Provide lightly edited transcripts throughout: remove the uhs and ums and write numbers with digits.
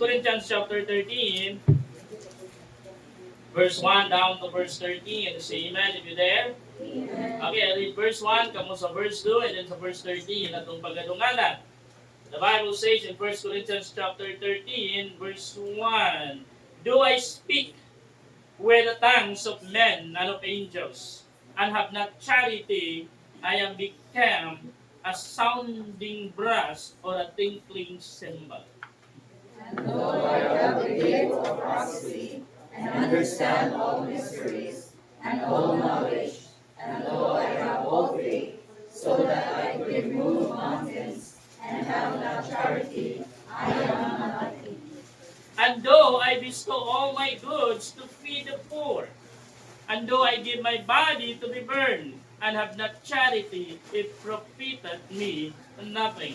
Corinthians chapter 13, verse 1 down to verse 13. And say amen if you're there. Amen. Okay, I read verse 1, kamo sa verse 2, and then sa verse 13, atong pagkadunganan. The Bible says in 1 Corinthians chapter 13, verse 1, do I speak with the tongues of men and of angels, and have not charity, I am become a sounding brass or a tinkling cymbal. And though I have the gift of prophecy, and understand all mysteries, and all knowledge, and though I have all faith, so that I could remove mountains, and have not charity, I am nothing. And though I bestow all my goods to feed the poor, and though I give my body to be burned, and have not charity, it profiteth me nothing.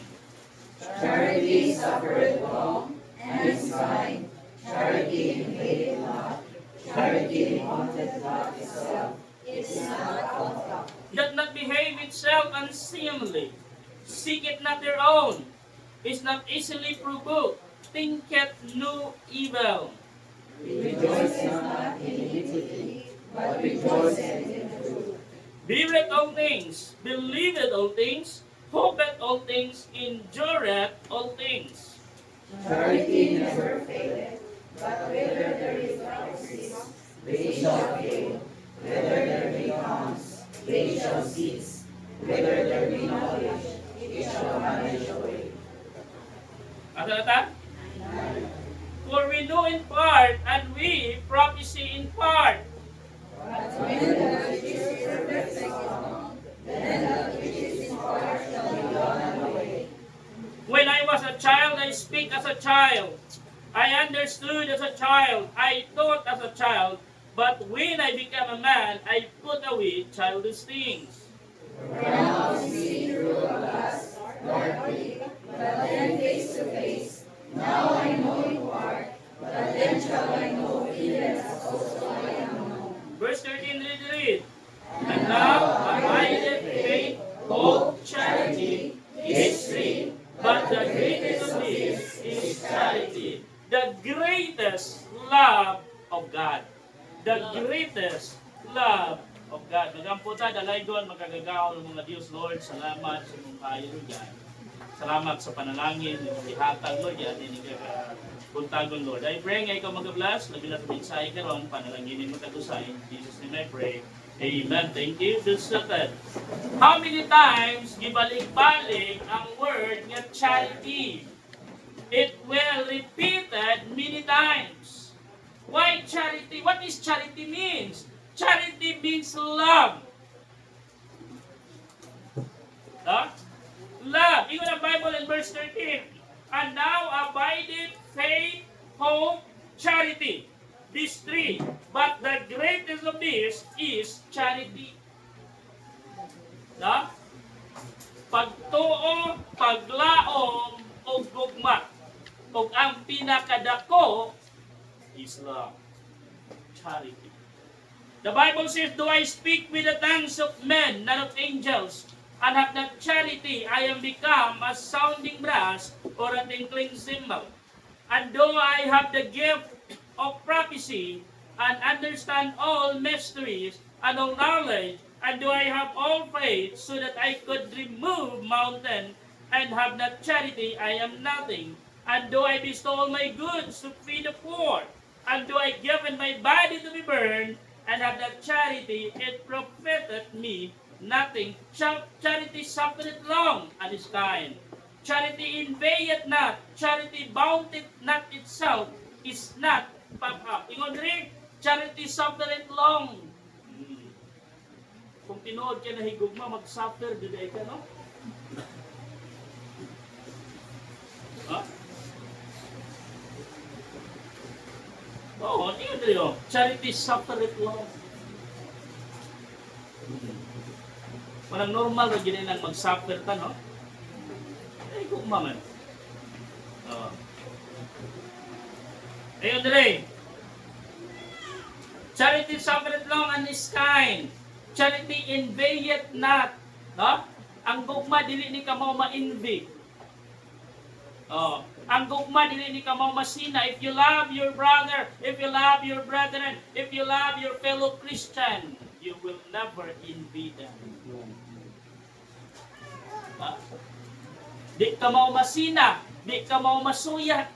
Charity suffereth long, and is kind. Charity invadeth not. Charity vaunteth not itself. It is not puffed up. Doth not behave itself unseemly, seeketh not their own, is not easily provoked, thinketh no evil. Rejoiceth not in iniquity, but rejoiceth in truth. Beareth all things, believeth all things, hopeth all things, endureth all things. Charity never faileth, but whether there is prophecy, they shall fail. Whether there be tongues, they shall cease. Whether there be knowledge, it shall vanish away. Ata? For we know in part, and we prophesy in part. But when that which is perfect come, then that which is in part shall be done away. When I was a child, I speak as a child. I understood as a child. I thought as a child. But when I became a man, I put away childish things. Now we see through a glass, darkly, but then face to face. Now I know in part, but then shall I know even as also I am known. Verse 13, read. And now abideth faith, hope, charity, these three, but the greatest of these is charity. The greatest love of God. The greatest love of God. Magamputa, dalaygon, magagagaw ng mga Diyos, Lord. Salamat sa mong kayo, Lord, yan. Salamat sa panalangin, ng ihatag, Lord, yan. Buntagon, Lord. I pray nga ikaw mag-bless. Labi na sa mensahe karon, panalanginin mo tatusay. In Jesus' name I pray. Amen. Thank you. This is that. How many times gibalik-balik ang word nga charity? It will repeated many times. Why charity? What is charity means? Charity means love. Huh? Love. Even the Bible in verse 13. And now abideth faith, hope, charity. These three. But the greatest of these is charity. Huh? Pagtuo, paglaom, o gugma. O ang pinakadako is love. Charity. The Bible says, do I speak with the tongues of men, not of angels, and have not charity, I am become a sounding brass or a tinkling cymbal. And though I have the gift of prophecy, and understand all mysteries, and all knowledge, and do I have all faith, so that I could remove mountain, and have not charity, I am nothing. And do I bestow all my goods to feed the poor, and do I give in my body to be burned, and have not charity, it profiteth me nothing. Charity suffereth long, and is kind. Charity invadeth not. Charity boundeth not itself, is not puffed up. Ingon rin, charity suffereth long. Kung tinuod ka na higugma, mag-suffer, diday ka, no? Ha? Oo, tingnan nyo. Charity suffereth long. Parang normal na ginin ang mag-suffer ka, no? Ay, gugma man. Oo. Ayun, dire. Charity suffereth long and is kind. Charity invadeth not. No? Ang gugma, dili ni ka mo ma-envy. Oh, Ang gugma dili ni kamo masina. If you love your brother, if you love your brethren, if you love your fellow Christian, you will never envy them. Di ka mau masina, di ka mau masuyat.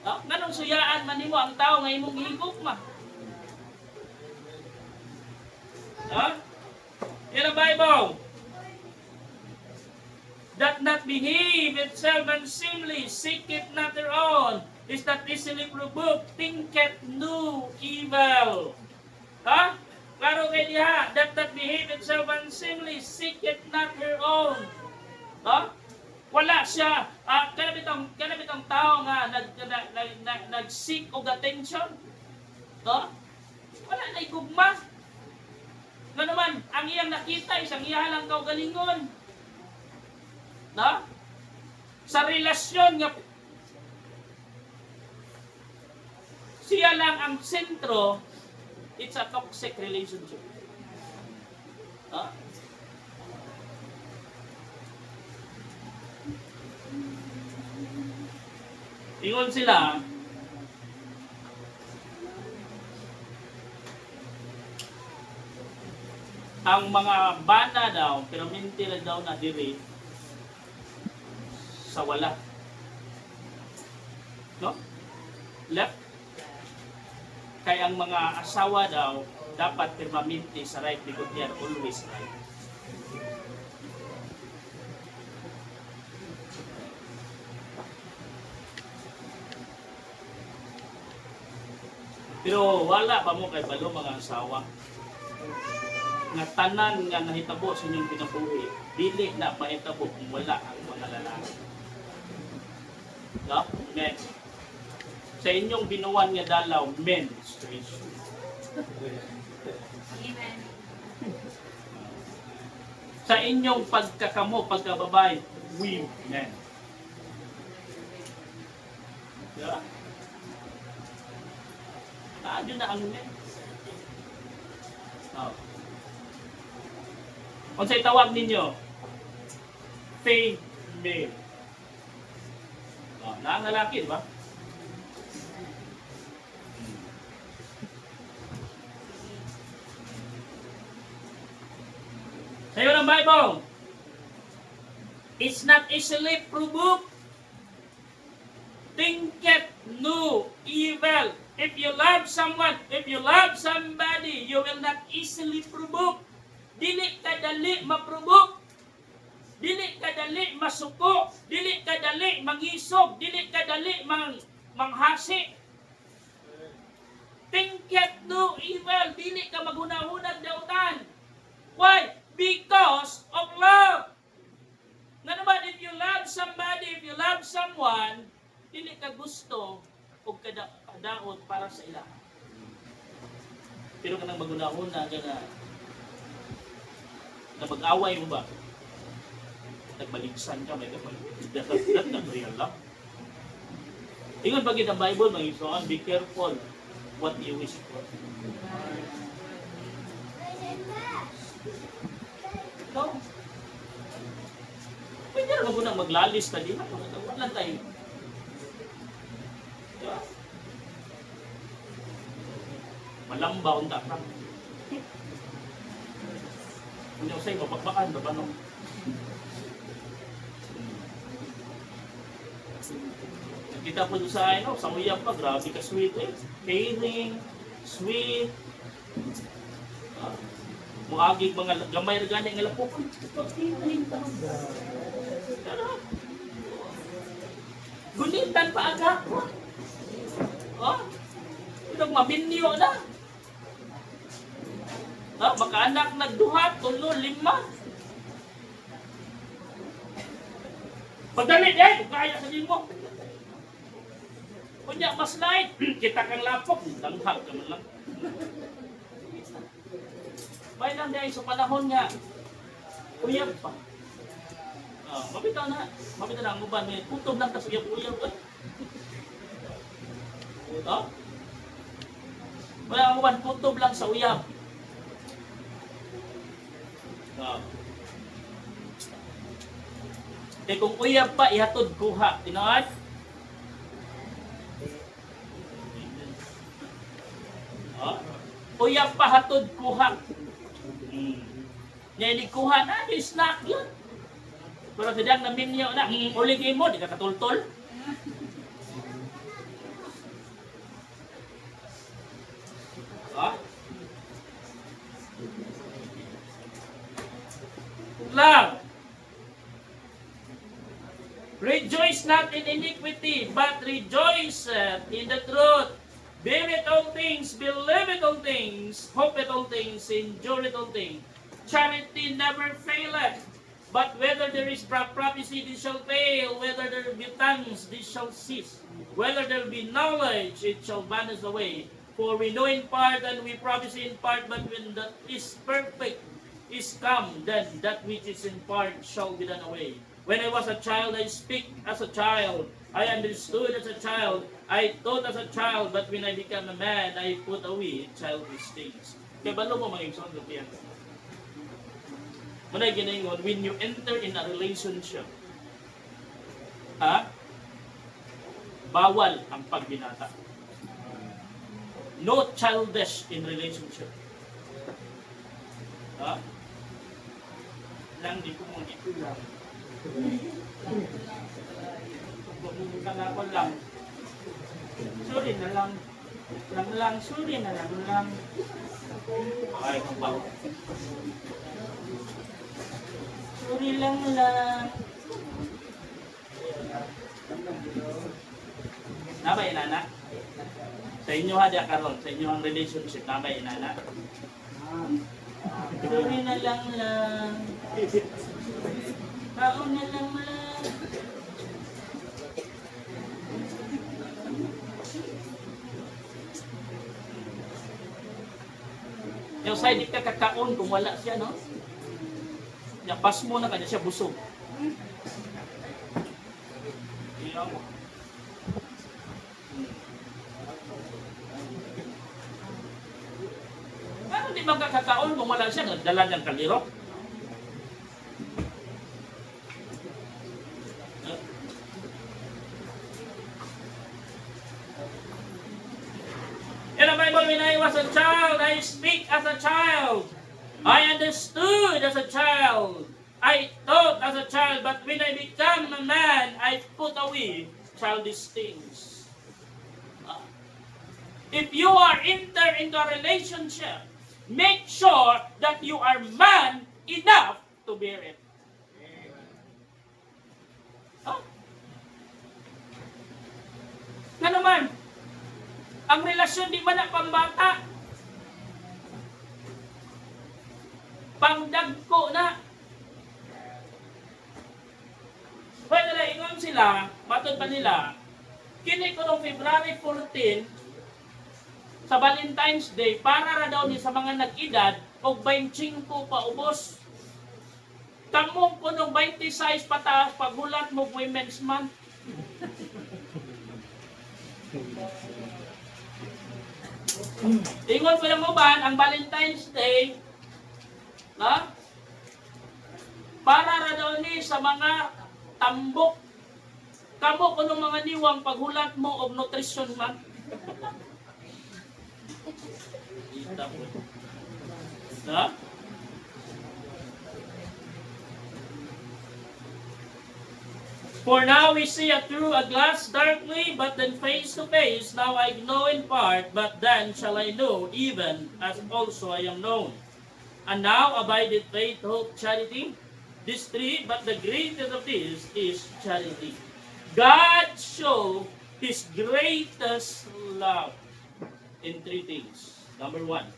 Nganong suyaan man nimo ang tao nga imong gihigugma? In the Bible, that not behave itself unseemly, seek it not their own, is not easily provoked, thinketh no evil. Klaro kay diha, that not behave itself unseemly, seek it not her own. Wala siya, kanabitang tao nga nag-seek og attention. Wala na igugma. Nga naman, ang iyang nakita, isang iya lang kaugalingon. Sa relasyon nga siya lang ang sentro, it's a toxic relationship. Ingon sila, ang mga bana daw, pero mentira daw na diri sa wala. No? Left. Kaya ang mga asawa daw, dapat permanente sa right because they are always right. Pero wala pa mo kay balo mga asawa. Nga tanan nga nahitabo sa inyong kinabuhi, dili na mahitabo kung wala ang mga lalaki. Next. Sa inyong binuwan nga dalaw, menstruation. Amen. Sa inyong pagkakamo, pagkababay, women. Yeah? Tayo na ang men. Kung sa'y tawag ninyo, female. Naangalaki, di ba? Sayo ng Bible, it's not easily provoked, thinketh no evil. If you love someone, if you love somebody, you will not easily provoke. Dili ka dali ma-provoke. Dili ka dali masuko. Dili ka dali mangisog. Dili ka dali manghasi. Thinketh no evil. Dili ka maghunahunag dautan. Why? Because of love. Nga naman, if you love somebody, if you love someone, dili ka gusto o kadaot para sa ila. Pero kanang maghunahunag na mag-away mo ba? Nagbaligsan ka, may dagat na real lang. Ingon pag ang Bible, mga isuan, be careful what you wish for. No? Pwede na mag-unang maglalis ka din. Wala tayo. Diba? Malamba ang dakang. Hindi ko sa'yo, mapagbakan, babanong. Kita po sa sa uyab pa, grabe ka sweet eh. Caring, sweet. Muagig mga gamay rin gani nga lapok. Gunitan pa aga. Itong mabinyo na. Makaanak nagduha, 3, 5. Pagdali eh, kaya sa mo. Kunya mas light, kita kang lapok, langhag ka man lang. May lang dahil sa panahon nga, uyab pa. Mabitaw na ang uban, may kutob lang tas uyab-uyab. Wala ang uban, kutob lang sa uyab. Kay kung uyab pa, ihatod kuha. Tinood? Oh. Uyab pa, hatod kuha. Ngayon kuha na, yung snack yun. Pero sidang naminyo na, uligin mo, di ka katultol. Oh. Lang. Rejoice not in iniquity, but rejoice in the truth. Bear it all things, believe it all things, hope it all things, endure it all things. Charity never faileth, but whether there is prophecy, this shall fail. Whether there be tongues, this shall cease. Whether there be knowledge, it shall vanish away. For we know in part, and we prophesy in part, but when that is perfect is come, then that which is in part shall be done away. When I was a child, I speak as a child. I understood as a child. I thought as a child. But when I became a man, I put away childish things. Kaya balo mo mga igsoon sa tiyan. Manay ginaingon, when you enter in a relationship, bawal ang pagbinata. No childish in relationship. Lang di ko mong itulang. Kung lang. Sorry na lang. Lang, sorry na lang. Ay, kung ba? Sorry lang. Nabay, inana? Sa inyo hada karon, sa inyo ang relationship, nabay, inana? Sorry na lang. Kaon na lang. Yung side ka kakaon kung wala siya, no? Yung pas mo na kanya siya busog. Ano di magkakakaon kung wala siya? Dala niyang kalirok. In the Bible, when I was a child, I speak as a child. I understood as a child. I thought as a child, but when I become a man, I put away childish things. If you are enter into a relationship, make sure that you are man enough to bear it. Nga naman, ang relasyon di man na pambata. Pangdagko na. Well, nalaingon sila, matod pa nila, kini ko noong February 14, sa Valentine's Day, para ra daw ni sa mga nag-edad, o 25 pa ubos. Kamong ko noong 26 pataas, pagulat mo Women's Month. Ingon ko lang mo ba, ang Valentine's Day, para ra daw ni sa mga tambok. Kamo ko ng mga niwang paghulat mo og nutrition month. For now we see through a glass darkly, but then face to face. Now I know in part, but then shall I know, even as also I am known. And now abideth faith, hope, charity. These three, but the greatest of these is charity. God showed His greatest love in three things. Number one,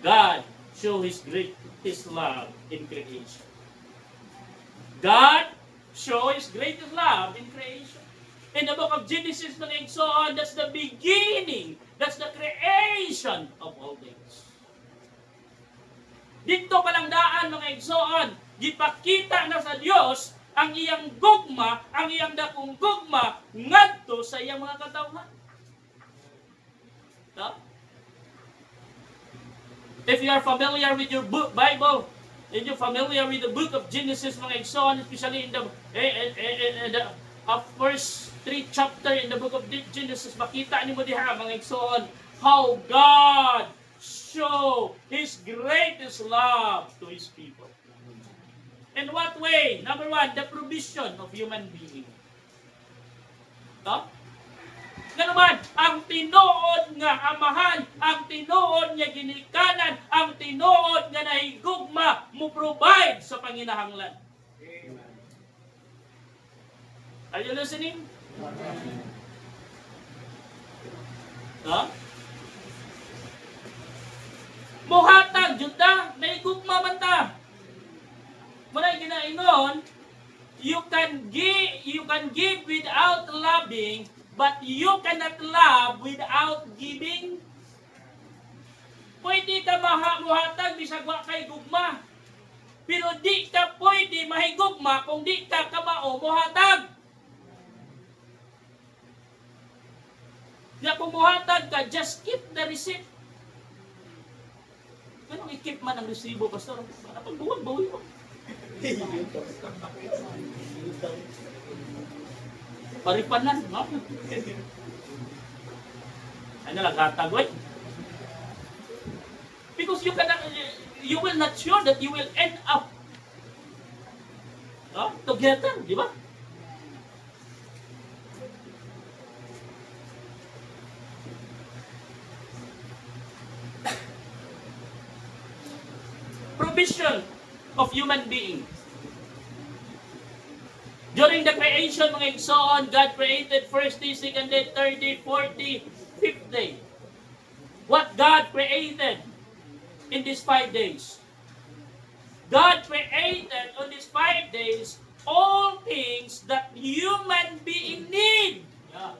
God showed His greatest love in creation. God showed His greatest love in creation. In the book of Genesis and so on, that's the beginning. That's the creation of all things. Dito palang daan mga igsoon, gipakita na sa Dios ang iyang gugma, ang iyang dakong gugma ngadto sa iyang mga katawhan. No? If you are familiar with your book, Bible, And you're familiar with the book of Genesis, mga igsoon, especially in the first 3 chapter in the book of Genesis, makita niyo mo diha, mga igsoon, how God show His greatest love to His people. In what way? Number 1, the provision of human being. No? Nga naman, ang tinuod nga amahan, ang tinuod nga ginikanan, ang tinuod nga nahigugma, mo provide sa panginahanglan. Are you listening? No? Muhatag, juta, nahigugma man ta. Muna ginaingon, you can give without loving, but you cannot love without giving. Pwede ka muhatag bisag wa kay gugma. Pero di ka pwede mahigugma kung di ka kamao muhatag. Kaya kung muhatag ka, just keep the receipt. Ganun i-keep man ang resibo, pastor. Para pagbuwag, bawi mo. Paripanan, no? Ano lang, katagway. Because you will not sure that you will end up together, di ba? Provision of human beings. During the creation, mga igsoon, God created first day, second day, third day, fourth day, fifth day. What God created in these 5 days? God created on these 5 days all things that human being need. Yeah.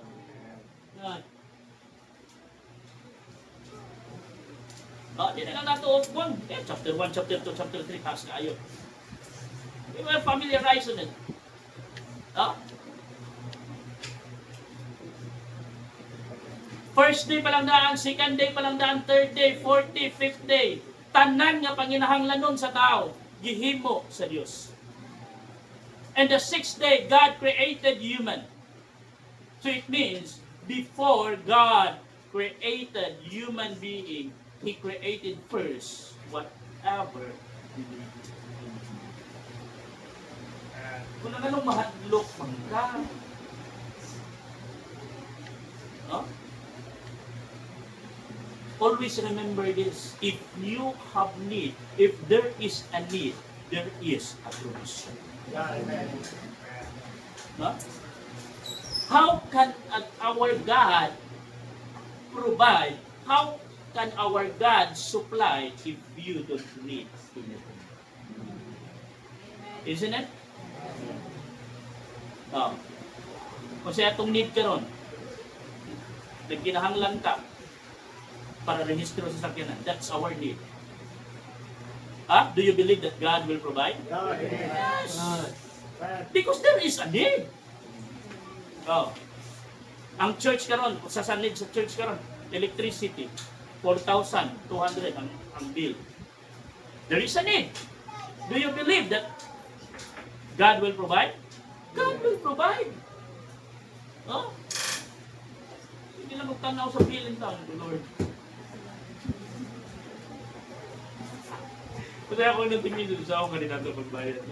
Yeah. Di na lang nato upon. Chapter 1, chapter 2, chapter 3, taas na ayon. We will familiarize on it. First day pa lang daan, second day pa lang daan, third day, fourth day, fifth day. Tanan nga panginahanglan nun sa tao, gihimo sa Dios. And the 6th day, God created human. So it means, before God created human being, He created first whatever He needed. Kung anong mahadlok man ka. No? Always remember this. If you have need, if there is a need, there is a provision. No? How can our God provide? How can our God supply if you don't need anything? Isn't it? Kasi atong need ka ron, nagkinahanglan ka para rehistro sa sakyanan. That's our need. Do you believe that God will provide? Yes. Because there is a need. Ang church karon, sa need sa church karon, electricity, 4,200 ang bill. There is a need. Do you believe that God will provide? God will provide. Hindi lang magtanaw sa bill in town, Lord. Kasi ako nagtingin doon sa ako kanina ito magbayad.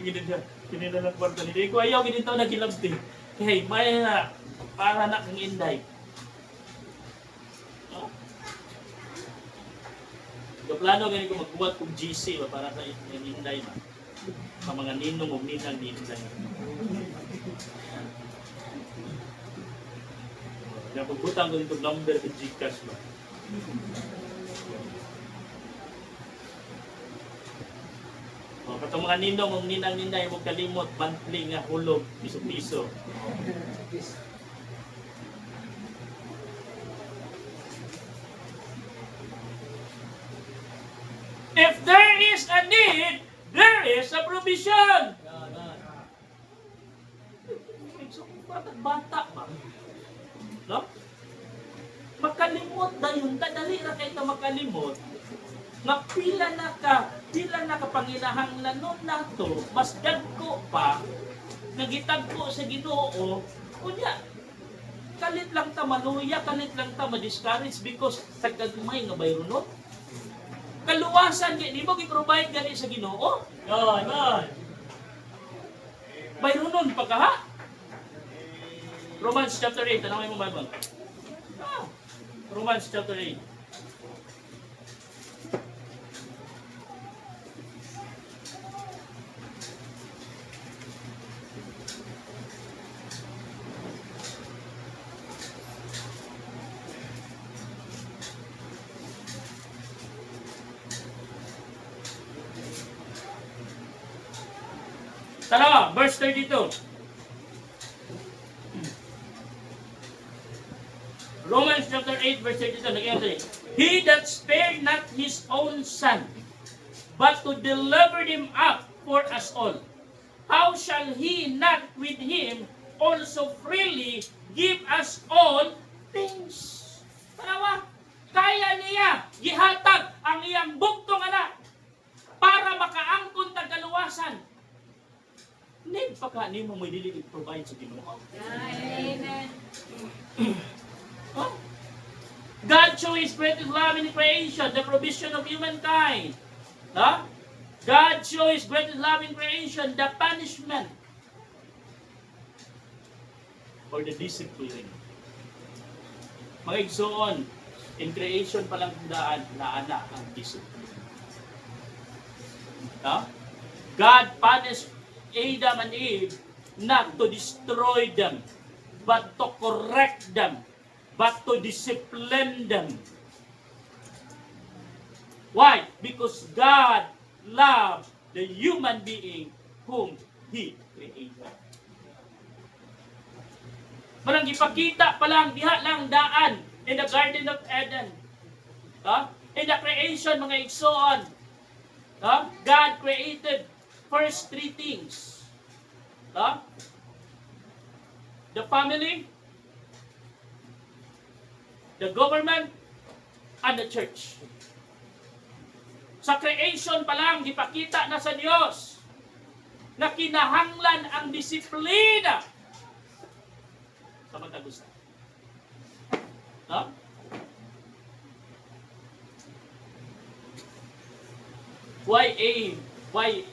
Ganyan siya, kanina lang kwarta nila. Ko ayaw, ganyan ito nagilabti. Hey, may na, para na kang inday. Plano ganyan ko magbuhat kong GC para sa inday na. Sa mga ninong o ninang ni inday. Kaya pagbutang ko itong number sa Gcash ba. Katong mga ninong o ninang ninday mo kalimot, monthly nga hulog, piso-piso. If there is a need, there is a provision. Bata ba? No? Makalimot dahil kadali ra kay ta makalimot. Napila na ka di lang nakapanginahanglan nun nato, mas dagko pa, nagitagko sa Ginoo, kunya, kalit lang ta maluya, kalit lang ta ma-discourage because tagagmay nga bayro no. Kaluwasan di mo gi-provide gani sa Ginoo. Yan. Bayro nun pagka ha. Romans chapter 8, tanawin mo Bible. Romans chapter 8. Tara, verse 32. Romans chapter 8, verse 32. Lagyan natin. He that spared not his own son, but to deliver him up for us all, how shall he not with him also freely give us all things? Tanawa, kaya niya gihatag ang iyang bugtong anak para makaangkon tagaluwasan. Need pa ka ni mo may dili i-provide sa Ginoo. Amen. Huh? God show His greatest love in creation, the provision of humankind. Huh? God show His greatest love in creation, the punishment or the discipline. Mga igsoon, in creation pa lang daan na anak ang discipline. Huh? God punished Adam and Eve not to destroy them, but to correct them, but to discipline them. Why? Because God loved the human being whom He created. Parang ipakita pa lang, diha lang daan in the Garden of Eden. In the creation, mga igsoon, God created first three things. The family, the government, and the church. Sa creation pa lang, ipakita na sa Diyos na kinahanglan ang disiplina sa matagusan. Why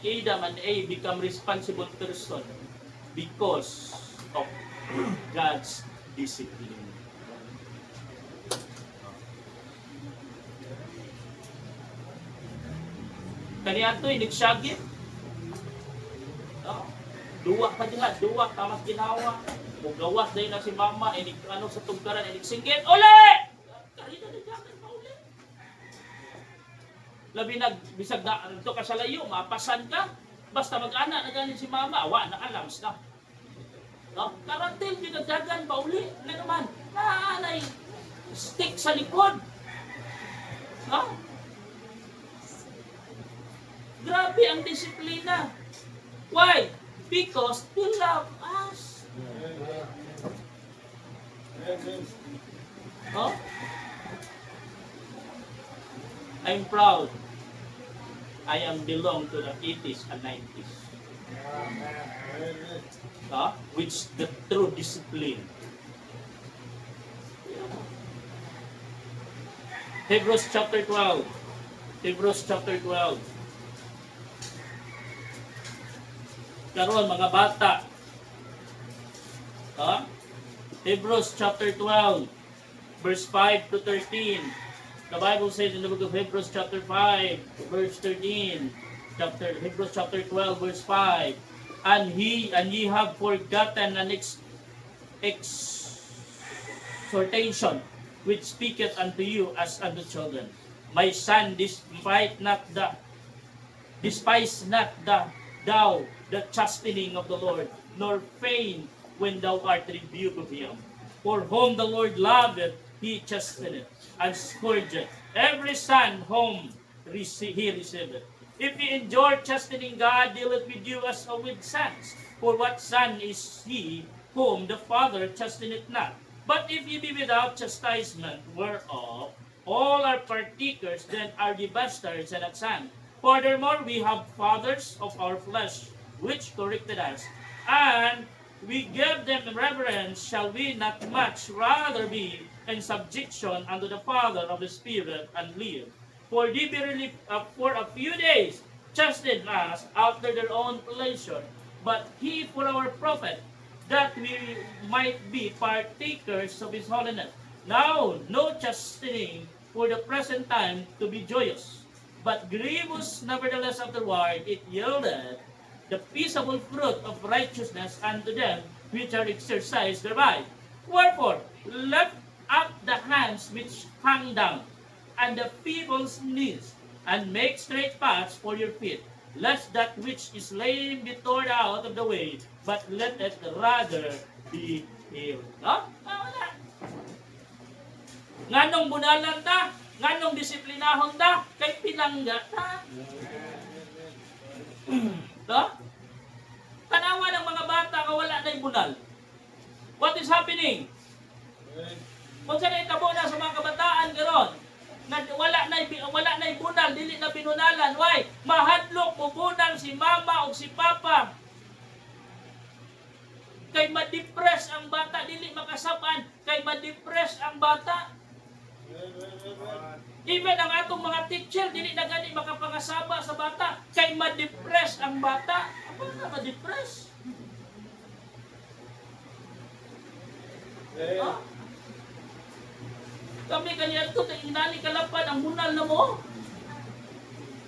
Adam and Eve become responsible person? Because of God's discipline. Kaniya ito, inigsagit. Duwa pa diha, duwa, tamas ginawa. Mugawas dahil na si mama, sa tugkaran, inigsinggit. Uli! Karina na dyan, uli. Labi bisag na, ito ka sa layo, mapasan ka. Basta mag-ana na ganin si mama, awa na alams na. Karantil, ginagdagan pa uli. Ano naman, naanay, stick sa likod. Grabe ang disiplina. Why? Because they love us. I'm proud. I am belong to the 80s and 90s. Which the true discipline. Hebrews chapter 12. Hebrews chapter 12. Karon mga bata. Hebrews chapter 12, verse 5 to 13. The Bible says in the book of Hebrews chapter 5, verse 13, Hebrews chapter 12, verse 5, and ye have forgotten an exhortation which speaketh unto you as unto children. My son, despise not thou the chastening of the Lord, nor faint when thou art rebuked of him. For whom the Lord loveth, He chasteneth and scourgeth every son whom He receiveth. If ye endure chastening, God dealeth with you as with sons. For what son is he whom the Father chasteneth not? But if ye be without chastisement, whereof all are partakers, then are ye bastards and not sons. Furthermore, we have fathers of our flesh, which corrected us, and we give them reverence. Shall we not much rather be in subjection unto the Father of the Spirit and live? For they verily for a few days chastened us after their own pleasure, but he for our profit, that we might be partakers of his holiness. Now, no chastening for the present time to be joyous, but grievous nevertheless afterward it yielded the peaceable fruit of righteousness unto them which are exercised thereby. Wherefore, lift up the hands which hang down, and the feeble knees, and make straight paths for your feet, lest that which is lame be torn out of the way, but let it rather be healed. No? Wala. Nganong bunalan ta? Nganong disiplinahon ta? Kay pinangga ta. No? Tanawa ng mga bata nga wala na'y bunal. What is happening? Kung saan ay tabo na sa mga kabataan garon, na wala na'y bunal, dili na binunalan. Why? Mahadlok mo bunal si mama o si papa. Kay ma-depress ang bata, dili makasapan. Kay ma-depress ang bata. Even ang atong mga teacher, dili na gani makapangasaba sa bata. Kay ma-depress ang bata. Ano na ma-depress? Huh? Kami kanyan ito, inali kalapad ang munal na mo.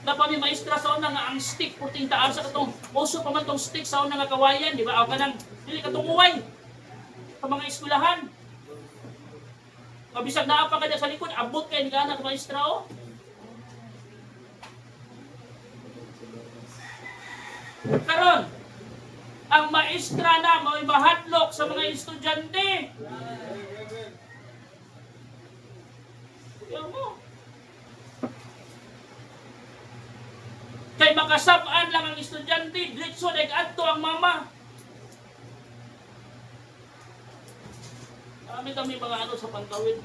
Napa may maestra sa una nga ang stick, puting taas sa katong, uso pa man tong stick sa una nga kawayan, di ba? O kanang, dili katong uway. Sa mga eskwelahan. Mabisag na pa kanya sa likod, abot kayo ni anak maestra o. Karon, ang maestra na may mahadlok sa mga estudyante. Yan mo. Kay makasabaan lang ang estudyante, diretso nag-adto ang mama. Kami mga ano sa pantawid.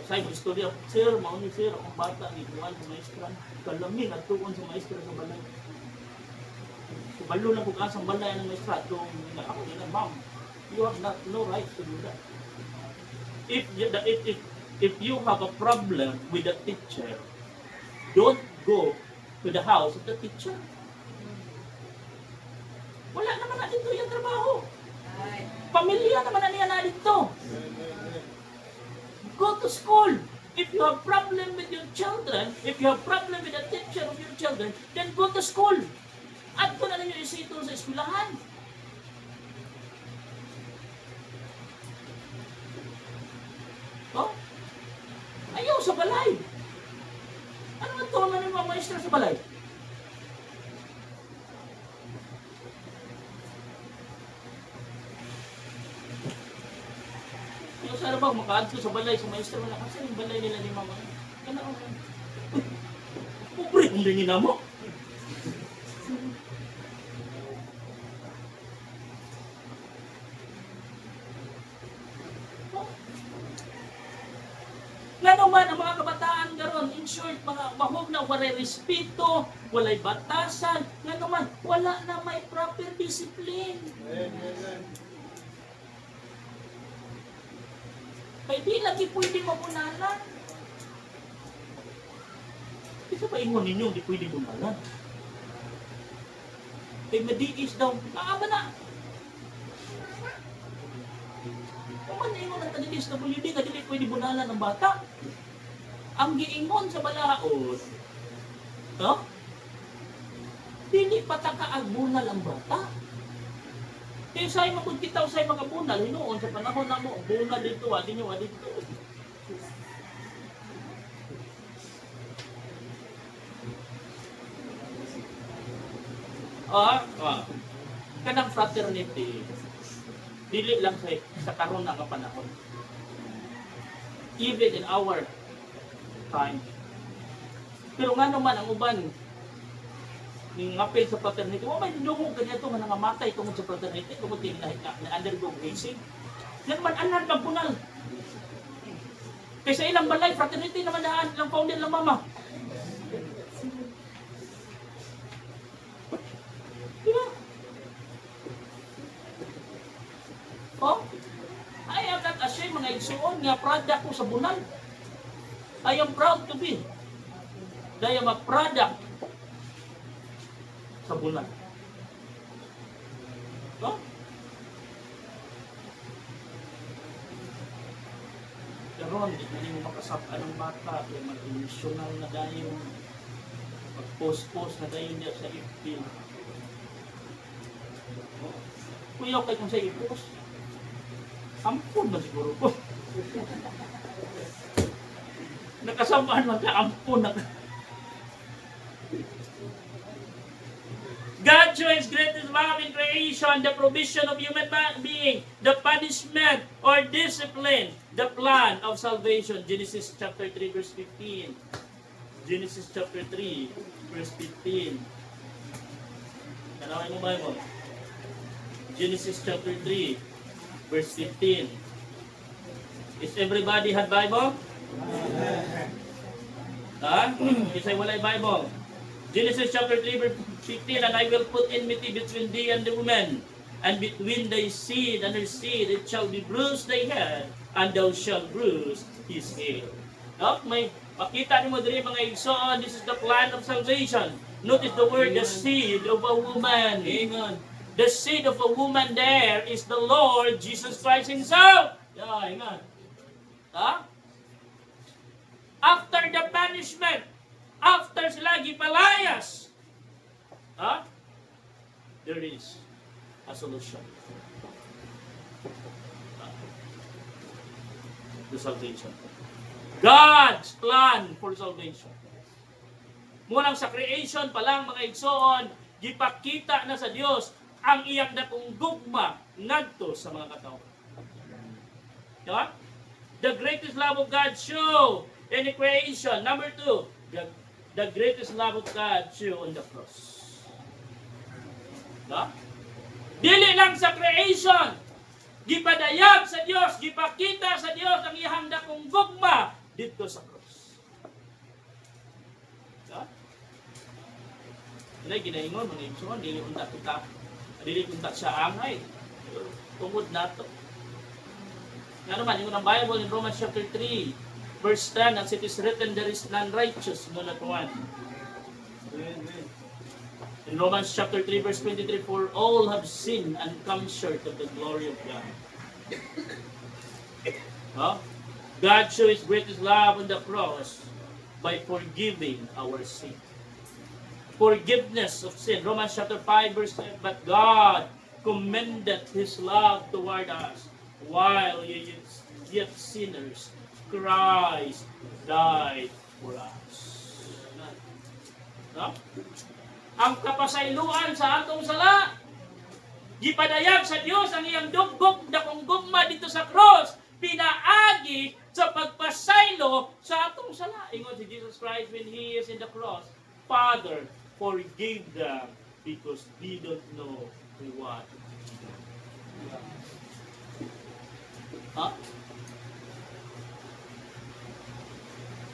Sa istorya, sir, mauni sir, akong bata, ni Juan sa maestra. Kalamin, nagtuon sa maestra sa balay. Balo lang kung kasang balay ng maestra, itong ako nila, ma'am, you have no right to do that. If you have a problem with the teacher, don't go to the house of the teacher. Wala naman na dito yung trabaho. Pamilya naman na niya na dito. Go to school. If you have problem with your children, if you have problem with the teacher of your children, then go to school. At kung na ninyo isito sa eskwelahan. Oh? Ayaw sa balay. Ano ang tuwa ng mga maestra sa balay? Yung sana ba makaadto sa balay sa maestra mo na kasi yung balay nila ni mama. Ano ako? Pobre kung ringin na mo. Nga naman ang mga kabataan garon, in short, mga mahog na walay respeto, walay batasan, nga naman, wala na may proper discipline. Kaya di lagi pwede mabunalan. Ito pa ingon ninyo, di pwede bunalan. Kaya madiis daw, naaba na. Kung man ingon ang tanilis na bulidi, nga di pwede bunalan ng bata. Ang giingon sa balaod, no? Dili patakaag-bunal ang bata. Kaya sa'yo magkitaw sa'yo makabunal, hinuon sa panahon na mo, bunal dito, adi nyo, adi dito. Kanang fraternity, dili lang sa karon nga panahon. Even in our time. Pero nga naman ang uban, ng apel sa fraternity, may nilungog ganyan ito, nga nangamatay tungkol sa fraternity, kung na-undergo grazing. Yan naman, anan magpunal. Kaysa ilang balay, fraternity naman daan, ilang founder lang mama. Oh, I am not ashamed mga igsuon nga product ko sa bulan. I am proud to be. I am a product sa bulan. Oh? Pero hindi na yung makasapa ng bata kaya mag-emotional na dahil mag-post-post na dahil niya sa FB. Kuya, kung sa i-post, ampun na siguro po. Nakasamaan lang ka, ampun na. God shows greatest love in creation, the provision of human being, the punishment or discipline, the plan of salvation. Genesis chapter 3 verse 15. Genesis chapter 3 verse 15. Kanawin mo ba mo? Genesis chapter 3 verse 15. Is everybody had Bible? Ha? Isa'y walay Bible. Genesis chapter 3 verse 15, and I will put enmity between thee and the woman, and between thy seed and her seed, it shall be bruised thy head, and thou shalt bruise his heel. No? May makita niyo mo diri mga igsoon, this is the plan of salvation. Notice the word, the seed of a woman. Amen. The seed of a woman there is the Lord Jesus Christ Himself. Yeah, amen. Ha? After the punishment, after sila gipalayas, there is a solution. The salvation. God's plan for salvation. Munang sa creation pa lang mga igsoon, gipakita na sa Dios ang iyang dakong gugma ngadto sa mga katao. Diba? The greatest love of God show in the creation. Number 2, the greatest love of God show on the cross. Diba? Dili lang sa creation, gipadayag sa Dios, gipakita sa Dios ang iyang dakong gugma dito sa cross. Diba? Dili ginaingon mga igsoon, dili unta sa angay. Tungod nato. Nga naman, yung ng Bible in Romans chapter 3, verse 10, as it is written, there is none righteous, no not one. In Romans chapter 3, verse 23, for all have sinned and come short of the glory of God. Huh? God showed His greatest love on the cross by forgiving our sin. Forgiveness of sin. Romans chapter 5, verse 7, but God commended His love toward us while yet sinners, Christ died for us. No? Ang kapasayloan sa atong sala, gipadayag sa Dios ang iyang dugbog dakong gugma dito sa cross, pinaagi sa pagpasaylo sa atong sala. Ingon si Jesus Christ when He is in the cross, Father, forgive them because they don't know what. Huh?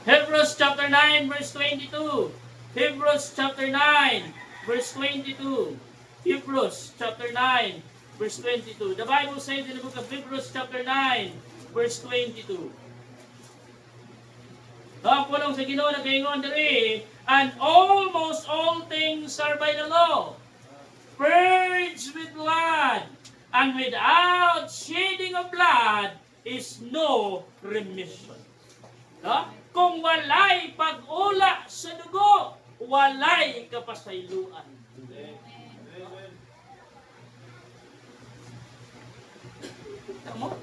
Hebrews chapter 9 verse 22. Hebrews chapter 9 verse 22. Hebrews chapter 9 verse 22. The Bible says in the book of Hebrews chapter 9 verse 22. Ang punong sa Ginoo nagaingon diri, and almost all things are by the law, purged with blood, and without shedding of blood is no remission. No? Kung walay pag-ula sa dugo, walay kapasayloan. Tama?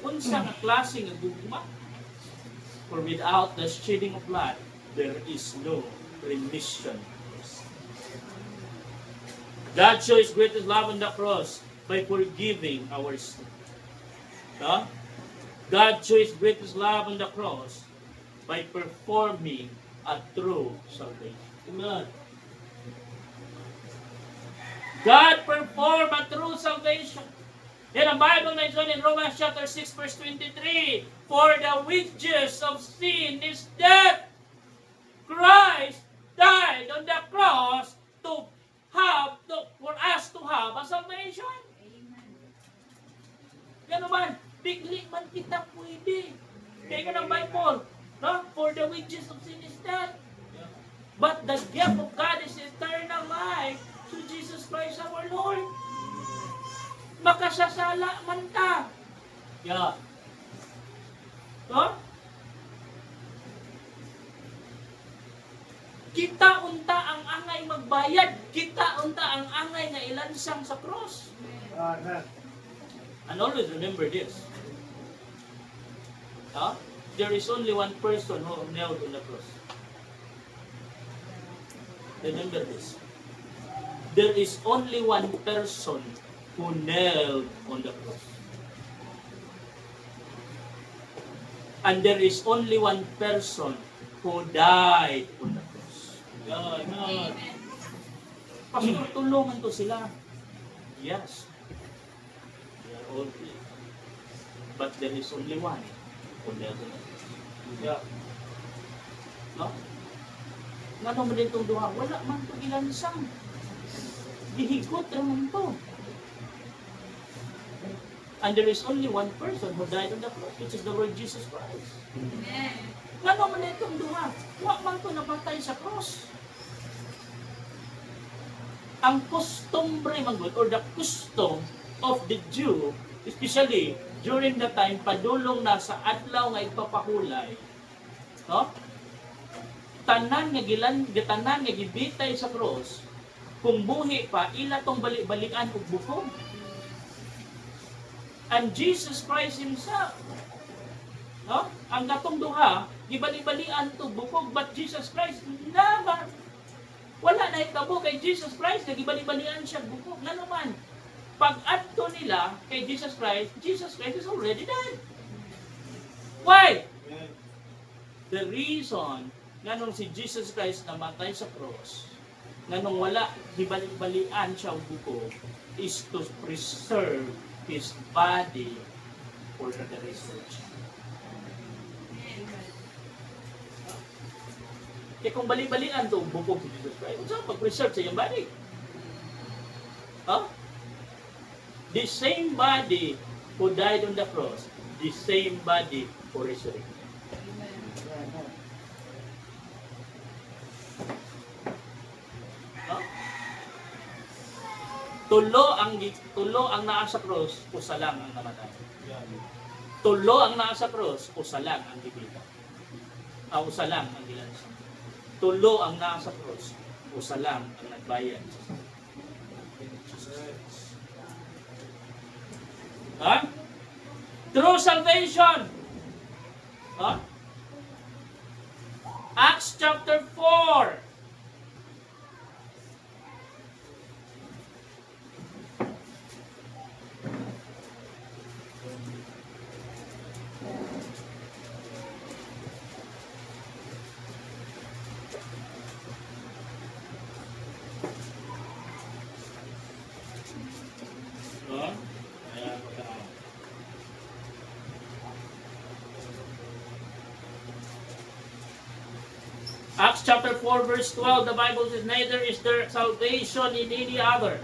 Unsa nga klase nga gugma? For without the shedding of blood, there is no remission. God shows His greatest love on the cross by forgiving our sin. No? God shows His greatest love on the cross by performing a true salvation. Amen. God performed a true salvation. In the Bible mentioned in Romans chapter 6 verse 23, for the wages of sin is death. Christ died on the cross for us to have a salvation. Gano man, bigli man kita pwede. Kaya ko ng Bible, no? For the wages of sin is death. But the gift of God is eternal life through Jesus Christ our Lord. Makasasala man ta. Yeah. No? Kita unta ang angay magbayad. Kita unta ang angay nga ilansang sa cross. And always remember this. There is only one person who nailed on the cross. Remember this. There is only one person who nailed on the cross. And there is only one person who died on the cross. Amen. Pastor, tulungan to sila. Yes. They are all three. But there is only one who nailed on the cross. Yeah. No? Nga naman din itong duha, wala man ito ilansang. Dihigot naman ito. And there is only one person who died on the cross, which is the Lord Jesus Christ. Amen. Nga naman din itong duha, wala man ito napatay sa cross. Ang customary manggod, or the custom of the Jew, especially during the time, padulong na sa adlaw nga ipapahulay, no? Tanan nga gibitay sa cross, kung buhi pa, ila tong balik-balikan ug bukog. And Jesus Christ Himself, no? Ang gatong duha, gibali-balian to bukog, but Jesus Christ never. Wala na itabo kay Jesus Christ, nagibali-balian siya bukog. Nga naman, pag-adto nila kay Jesus Christ is already dead. Why? The reason nganong si Jesus Christ namatay sa cross, nganong wala hibalik-balian siya og bukog, is to preserve His body for the resurrection. Kaya kung bali-balian ito, bukog si Jesus Christ, saan pag-preserve sa iyong body? The same body who died on the cross, the same body who resurrected. Tulo ang naa sa cross, usa lang ang namatay. Tulo ang naa sa cross, usa lang ang gibita. Usa lang ang gilansang. Tulo ang naa sa cross, usa lang ang nagbayad. True salvation. Acts chapter 4. Acts chapter 4 verse 12, the Bible says, neither is there salvation in any other,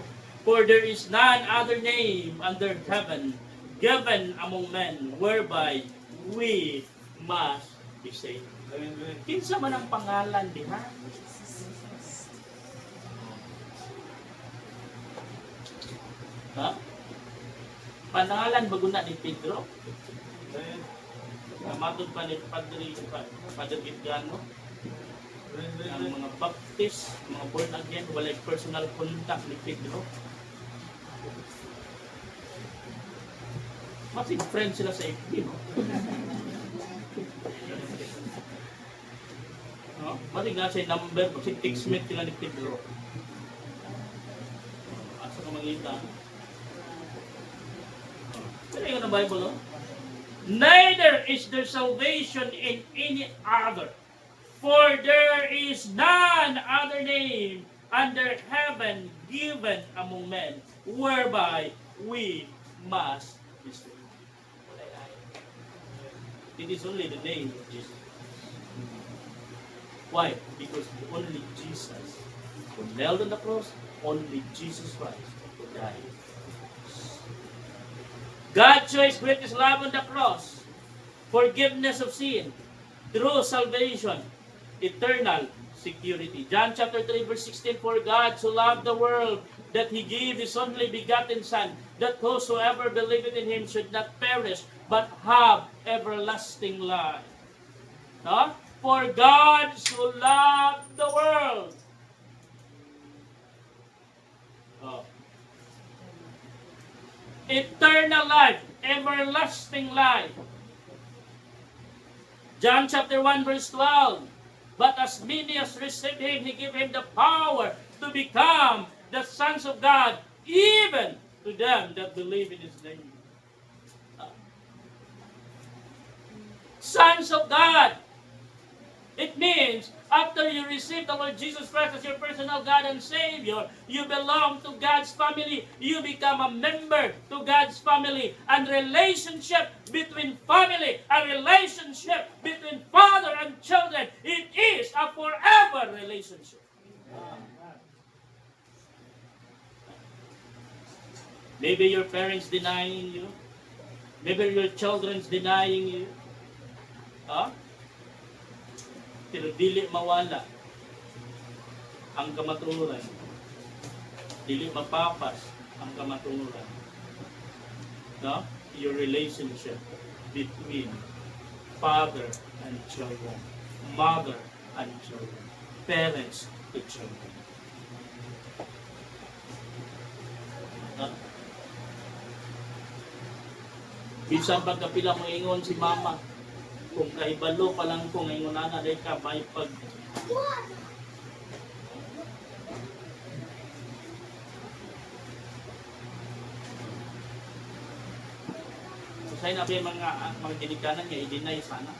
for there is none other name under heaven given among men whereby we must be saved. Kinsa man ang pangalan diha? Pangalan baguna ni Pedro? Matod pa ni Padre Gitgano? Ang mga baptist, mga born again, walay personal contact ni Pedro. Masig friend sila sa FB, no? Masig na siya number, masig text-mate sila ni Pedro. Asa ka magita? Pero yung na Bible, no? Neither is there salvation in any other. For there is none other name under heaven given among men whereby we must be saved. It is only the name of Jesus. Why? Because only Jesus who nailed on the cross, only Jesus Christ who died. God shows His greatest love on the cross. Forgiveness of sin. True salvation. Eternal security. John chapter 3 verse 16, For God so loved the world that He gave His only begotten Son, that whosoever believeth in Him should not perish, but have everlasting life. No? For God so loved the world. Oh. Eternal life, everlasting life. John chapter 1 verse 12. But as many as received Him, He gave Him the power to become the sons of God, even to them that believe in His name. Sons of God. It means, after you receive the Lord Jesus Christ as your personal God and Savior, you belong to God's family. You become a member to God's family. And relationship between family, a relationship between father and children, it is a forever relationship. Maybe your parents denying you. Maybe your children's denying you. Pero dili mawala ang kamatuoran. Dili mapapas ang kamatuoran. No? Your relationship between father and children, mother and children, parents to children. No? Bisan pagkapila mo ingon si mama, kung kaibalo pa lang ko ngayon na dahil ka may pag Usay na ba yung mga ginikanan niya, i-deny sana.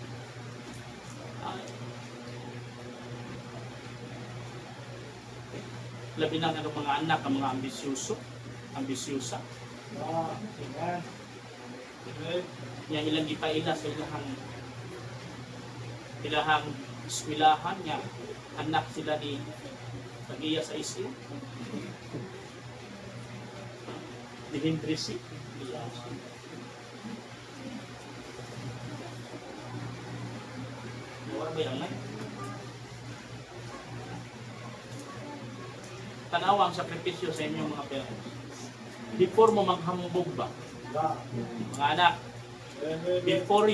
Labi na ng mga anak, ang mga ambisyosa. Niya ilang ipaila sa ilahang eskwelahan niya, anak sila ni Pagiya sa isyo. Ni Henry C. Luar ba yan? Tanawa ang sakripisyo sa inyong mga parents. Before mo maghambog ba? Mga anak, before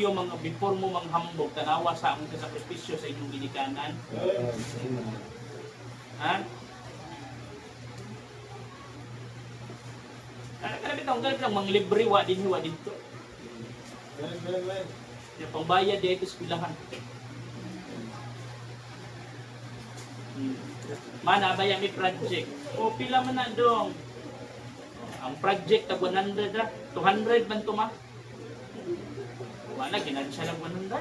mo manghambog, tanawa sa among sakripisyo sa inyong ginikanan. Ha? Kalapit ang mga libre wa dito. Yung pangbayad dito sa pilahan. Mana ba yung project? O pila man na dong. Ang project tag 100 ra, 200 man to ma. Wala ginansya lang 100.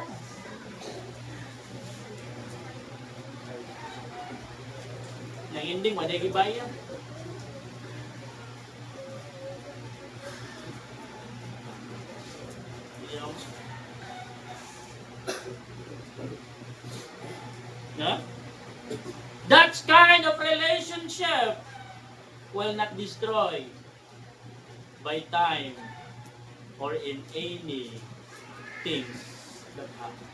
Yang ending wala gibayad. Yeah? That kind of relationship will not destroy by time or in any things that happen.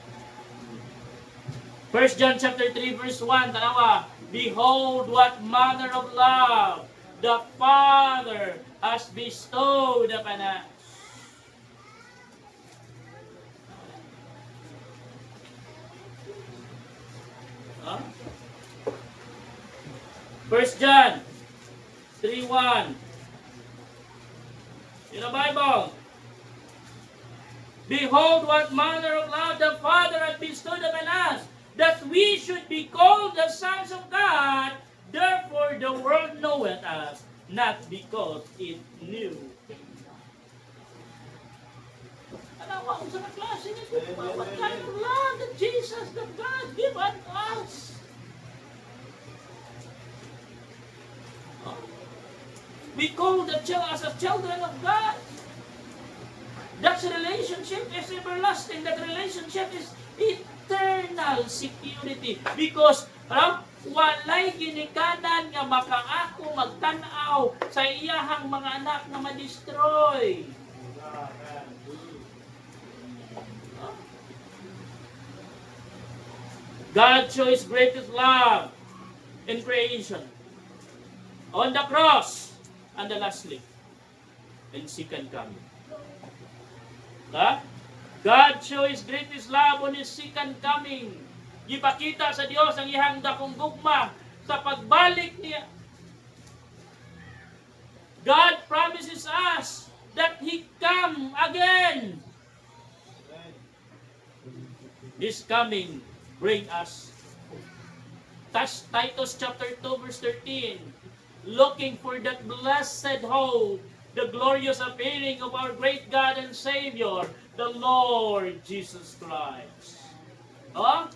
1 John chapter 3 verse 1, tanawa, behold what manner of love the Father has bestowed upon us. Huh? 1 John 3:1. In the Bible, behold what manner of love the Father hath bestowed upon us, that we should be called the sons of God. Therefore the world knoweth us, not because it knew Him. Alawa ko sa klase nito, what kind of love that Jesus, that God, give unto us. We call the as a children of God. That relationship is everlasting. That relationship is eternal security. Because, walay ginikanan nga makaako magtanaw sa iyahang mga anak na ma-destroy. God showed His greatest love in creation. On the cross, and the lastly, in second coming. Ha? God showed His greatest love on His second coming. Gipakita sa Dios ang iyang dakong gugma sa pagbalik niya. God promises us that He come again. His coming bring us hope. That's Titus chapter 2 verse 13. Looking for that blessed hope, the glorious appearing of our great God and Savior, the Lord Jesus Christ. Huh?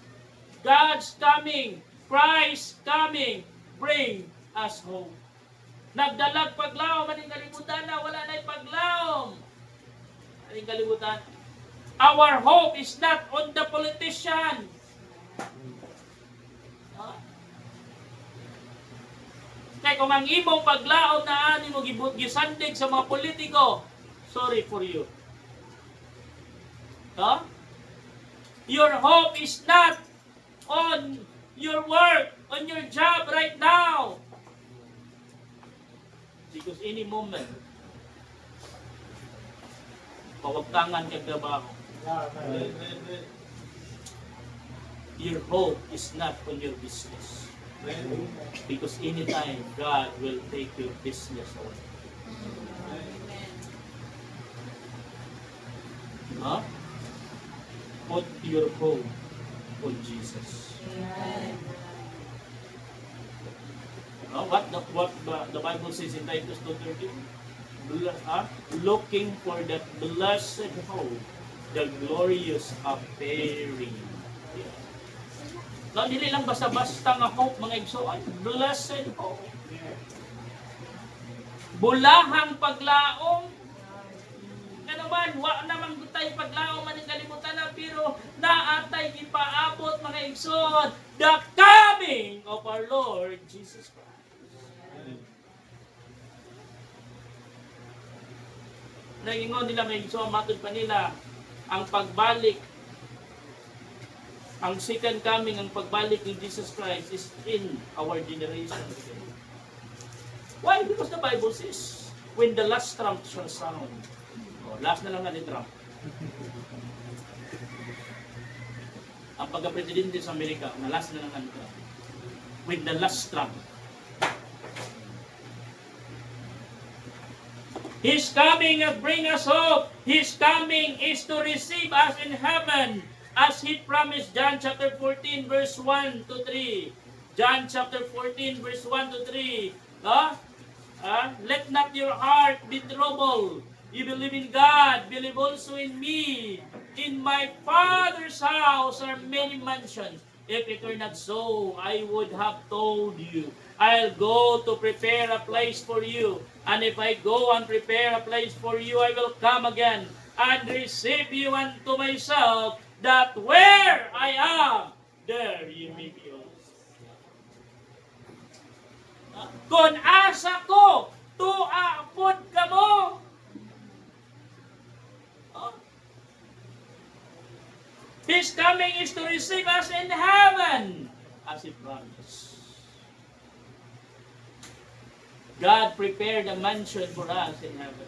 God's coming, Christ's coming, bring us hope. Nagdalag paglaom, maning kalibutan na, wala na'y paglaom. Maning kalibutan. Our hope is not on the politician. Huh? Kaya kung ang imong paglaom na ani mo gisandig sa mga politiko, sorry for you. Huh? Your hope is not on your work, on your job right now. Because any moment, pawagtangan kang trabaho. Your hope is not on your business. Because anytime God will take your business away. Huh? Put your hope on Jesus. What the Bible says in Titus 2:13? Looking for that blessed hope, the glorious appearing. No, dili lang basta-basta nga hope, mga igsoon. Blessed hope. Bulahang paglaom. Ano man, wa naman tayo paglaom man ang kalimutan na, pero naatay ipaabot, mga igsoon, the coming of our Lord Jesus Christ. Nagingon nila may igsoon, matod pa nila, ang pagbalik, ang second coming, ang pagbalik ni Jesus Christ is in our generation. Why? Because the Bible says, when the last trump shall sound. Oh, last na lang natin trump. Ang pagka-presidente sa Amerika, na last na lang natin trump. When the last trump. His coming has bring us hope. His coming is to receive us in heaven, as He promised. John chapter 14 verse 1 to 3. John chapter 14 verse 1 to 3. Let not your heart be troubled. You believe in God, believe also in me. In my Father's house are many mansions. If it were not so, I would have told you. I'll go to prepare a place for you. And if I go and prepare a place for you, I will come again and receive you unto myself, that where I am, there you may be also. Kung asa ko, tuapod ka mo. His coming is to receive us in heaven, as He promised. God prepared a mansion for us in heaven.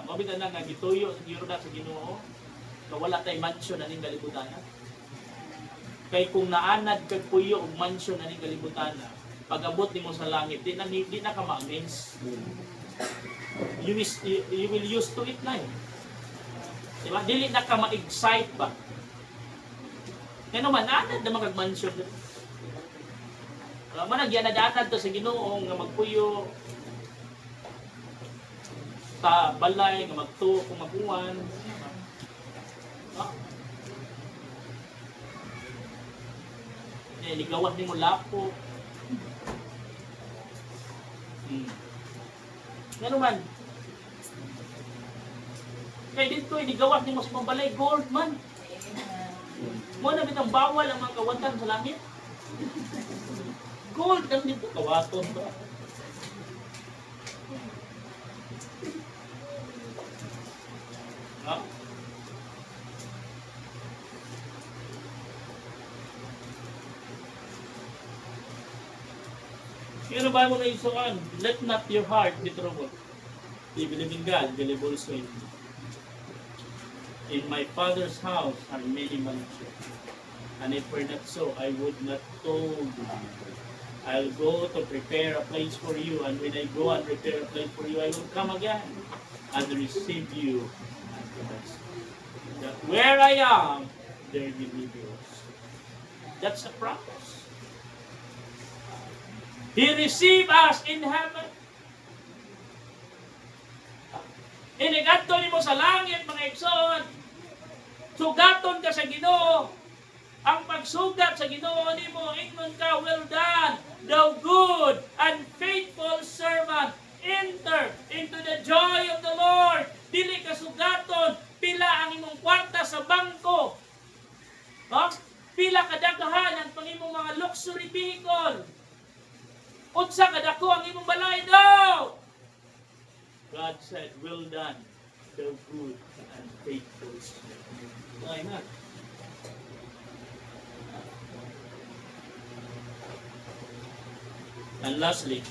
Mabita na nga, gituyo sa giro na sa Ginoo, na wala tayong mansion na ning kalibutan. Kay kung naanad kag puyo og mansion na ning kalibutan, pag-abot nimo sa langit, di na ka ma-amaze. You will used to it na. Diba? Dili na ka ma-excite ba? Kaya naman, anad na magag-mansion. Alam mo, nagyanad-anad to sa Ginoo nga magpuyo sa balay, nga magtuo, kung makuwan. Ligawan ni mo lapo. Kaya naman, kaya dito, inigawas ni mas mambalay, gold man. Mo na bitang bawal ang mga kawatan sa langit. Gold lang dito, kawaton ba? Ha? Yung ano ba mo na isukan? Let not your heart be troubled. You believe in God, believe also in me. In my Father's house are many mansions. And if were not so, I would not told you. I'll go to prepare a place for you, and when I go and prepare a place for you, I will come again and receive you unto myself. That where I am, there you will be also. That's the promise. He received us in heaven. Inigadto nimo sa langit, mga igsoon. Sugaton ka sa Ginoo. Ang pagsugat sa Ginoo nimo, ingnon ka, well done, thou good and faithful servant. Enter into the joy of the Lord. Dili ka sugaton, pila ang imong kwarta sa bangko. Pila kadaghan ang pangimong mga luxury vehicle. Unsa kadako ang imong balay daw. God said, well done, thou good and faithful servant. Why not? And lastly,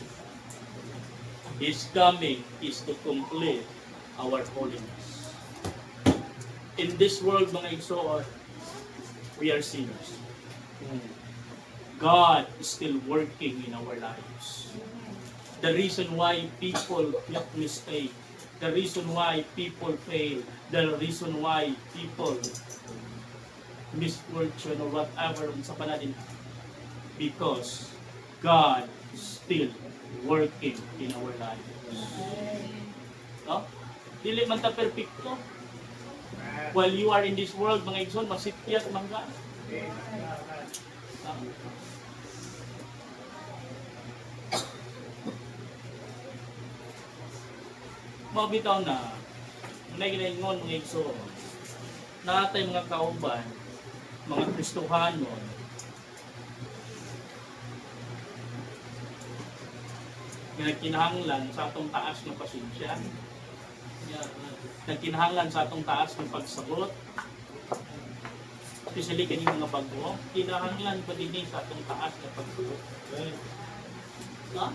His coming is to complete our holiness. In this world, mga igsoon, we are sinners. God is still working in our lives. The reason why people make mistake, the reason why people fail, the reason why people misfortune or whatever sa pananin, because God is still working in our lives. No? Dili man ta perfecto. While you are in this world, mga igsoon, masipyat man ka. Mabitaw na, may ginaingon mga igsoon, natay mga kauban, mga Kristohanon, nagkinahanglan sa atong taas ng pasensya, nagkinahanglan sa atong taas ng pagsagot, especially kanyang mga bago, kinahanglan pa din sa atong taas ng pagsagot. No?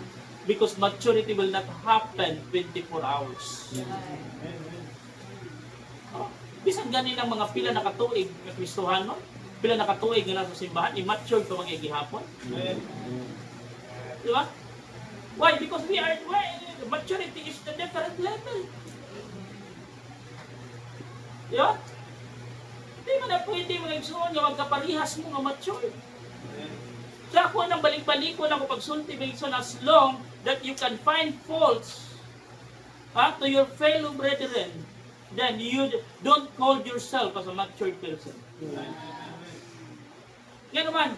Because maturity will not happen 24 hours. Bisan ganin ang mga pila nakatuig na Kristohano, pila nakatuig na nasa simbahan, immature pa mga gihapon. Di ba? Why? Because maturity is the different level. Di ba? Di mo na pwede mga igsoon yung magkaparihas mo nga mature. So ako nang balik-balik ko na ako pagsulti mga igsoon, as long that you can find faults to your fellow brethren, then you don't call yourself as a mature person. Yan naman.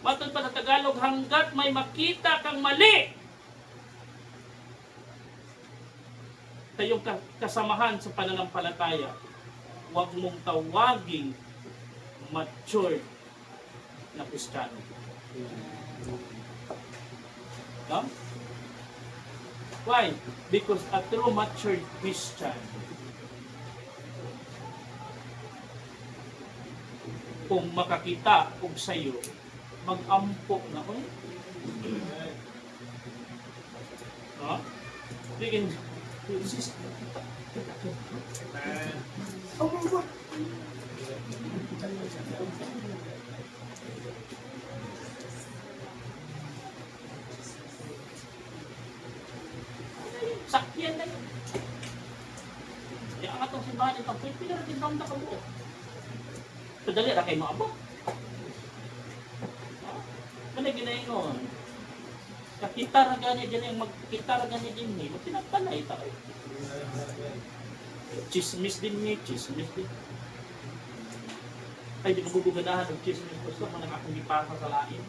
Matod pa sa Tagalog, hanggat may makita kang mali sa iyong kasamahan sa pananampalataya, huwag mong tawaging mature na Kristiyano. No? Why? Because a true mature Christian, kung makakita og sayo, mag-ampo na ko. No? Begin. Sakyan na yun. Yung ang atong simbahan itong pinarating taong nakabuo. Kadali na kayo maabot. Ano ginayon? Kakita na ganyan dyan yung magkita na ganyan din niya. Magpinagpanay tayo. Chismis din niya, chismis din. Ay, di ko guganahan ng chismis. Gusto mo nang akong ipasa sa lain.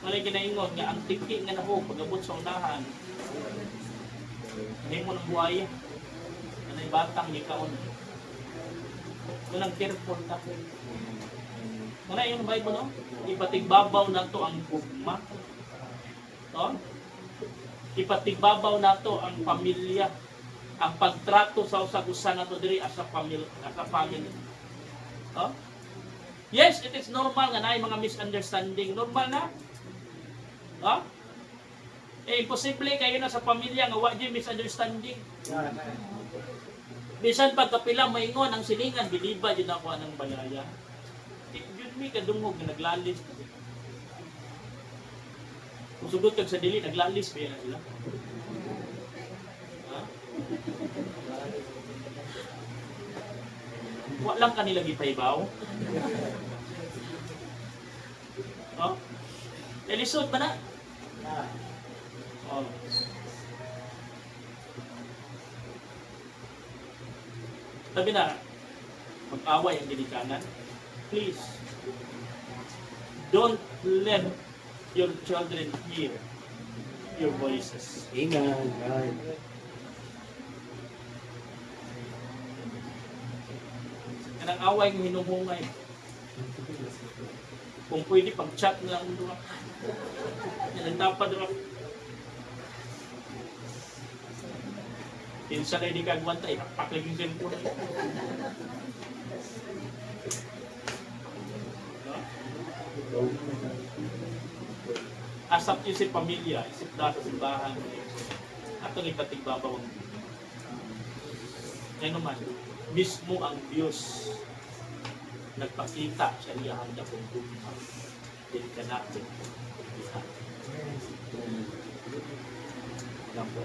Ano ginayon nga, ang tiki nga na ho, pag-abot sa unahan. Hindi mo ng buhaya. Ano yung batang ni kaon. Walang careful na. Muna yung Bible, no? Ipatigbabaw na to ang gugma. No? Ipatigbabaw na to ang pamilya. Ang pagtrato sa usag-usa na to diri as a family. No? Yes, it is normal nga na mga misunderstanding. Normal na. Ha? Imposible kayo na sa pamilya nga wa di misunderstanding. Bisan pagkapila maingon ang silingan, biliba din ako ng balaya. Yun mi kadungog na naglalis. Kung sugod kag sa dili, naglalis pa yan sila. Ha? Wa lang kanila gipaibaw. Oh? Elisod ba na? Oh. Sabi na, mag-away ang ginikanan. Please, don't let your children hear your voices. Amen. Right. Kanang away ng hinuhungay. Kung pwede, pag-chat na lang doon. Yan ang dapat doon. Pinsa na hindi kagwanta, ipakpak yung cellphone. No? Asap yun si pamilya, isip na sa simbahan. At ang ipatigbabaw. Ngayon naman, mismo ang Diyos nagpakita sa iyang dakong dumaan. Hindi ka natin. Alam po.